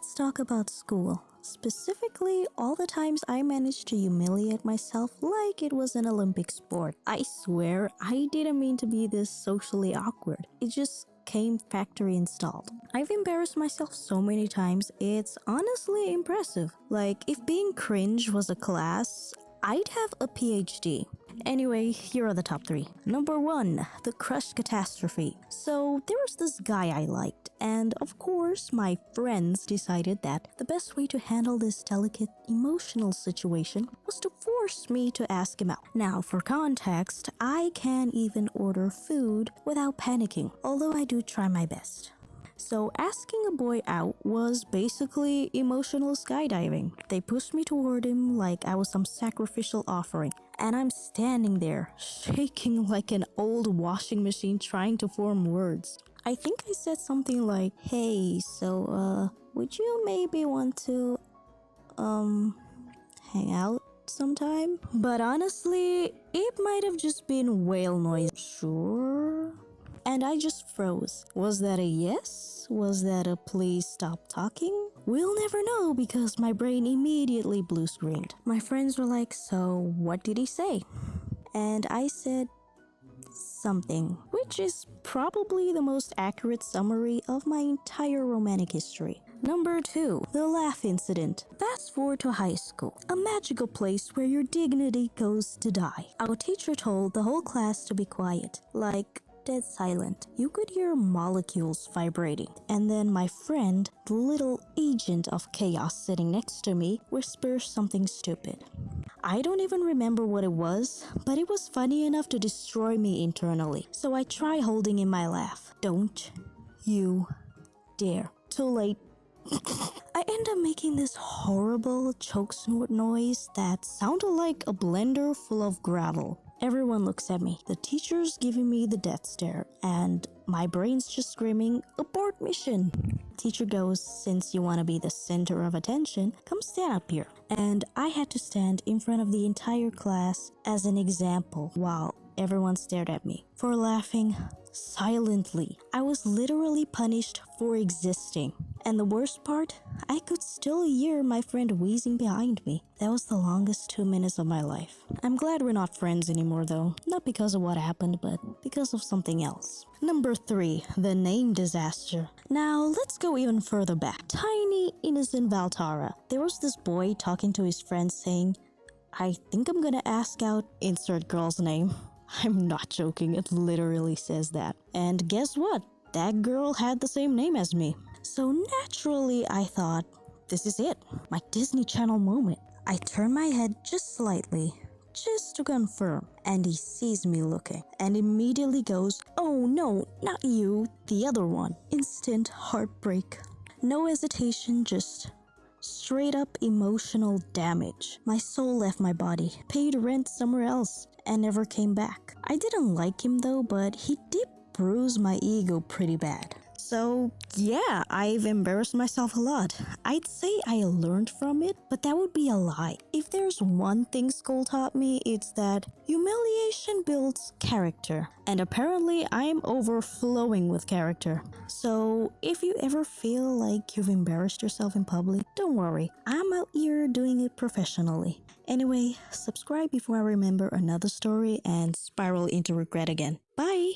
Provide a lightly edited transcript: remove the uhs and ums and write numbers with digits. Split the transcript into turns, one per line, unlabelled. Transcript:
let's talk about school. Specifically, all the times I managed to humiliate myself like it was an Olympic sport. I swear, I didn't mean to be this socially awkward. It just came factory installed. I've embarrassed myself so many times, it's honestly impressive. Like, if being cringe was a class, I'd have a PhD. Anyway, here are the top 3. Number 1, the crush catastrophe. So, there was this guy I liked, and of course, my friends decided that the best way to handle this delicate emotional situation was to force me to ask him out. Now, for context, I can't even order food without panicking, although I do try my best. So asking a boy out was basically emotional skydiving. They pushed me toward him like I was some sacrificial offering, and I'm standing there, shaking like an old washing machine trying to form words. I think I said something like, "Hey, so would you maybe want to hang out sometime?" But honestly, it might have just been whale noise. Sure. And I just froze. Was that a yes? Was that a please stop talking? We'll never know because my brain immediately blue screened. My friends were like, "So what did he say?" And I said something, which is probably the most accurate summary of my entire romantic history. Number 2, the laugh incident. Fast forward to high school, a magical place where your dignity goes to die. Our teacher told the whole class to be quiet, like dead silent. You could hear molecules vibrating. And then my friend, the little agent of chaos sitting next to me, whispers something stupid. I don't even remember what it was, but it was funny enough to destroy me internally. So I try holding in my laugh. Don't you dare. Too late. I end up making this horrible choke snort noise that sounded like a blender full of gravel. Everyone looks at me. The teacher's giving me the death stare, and my brain's just screaming, "Abort mission!" Teacher goes, "Since you want to be the center of attention, come stand up here." And I had to stand in front of the entire class as an example while everyone stared at me for laughing silently. I was literally punished for existing. And the worst part, I could still hear my friend wheezing behind me. That was the longest 2 minutes of my life. I'm glad we're not friends anymore though. Not because of what happened, but because of something else. Number 3, the name disaster. Now, let's go even further back. Tiny, innocent Valtara. There was this boy talking to his friend saying, "I think I'm gonna ask out insert girl's name." I'm not joking, it literally says that. And guess what? That girl had the same name as me. So naturally, I thought, this is it, my Disney Channel moment. I turn my head just slightly, just to confirm, and he sees me looking, and immediately goes, "Oh no, not you, the other one." Instant heartbreak. No hesitation, just straight up emotional damage. My soul left my body, paid rent somewhere else, and never came back. I didn't like him though, but he did bruise my ego pretty bad. So yeah, I've embarrassed myself a lot. I'd say I learned from it, but that would be a lie. If there's one thing school taught me, it's that humiliation builds character. And apparently I'm overflowing with character. So if you ever feel like you've embarrassed yourself in public, don't worry. I'm out here doing it professionally. Anyway, subscribe before I remember another story and spiral into regret again. Bye!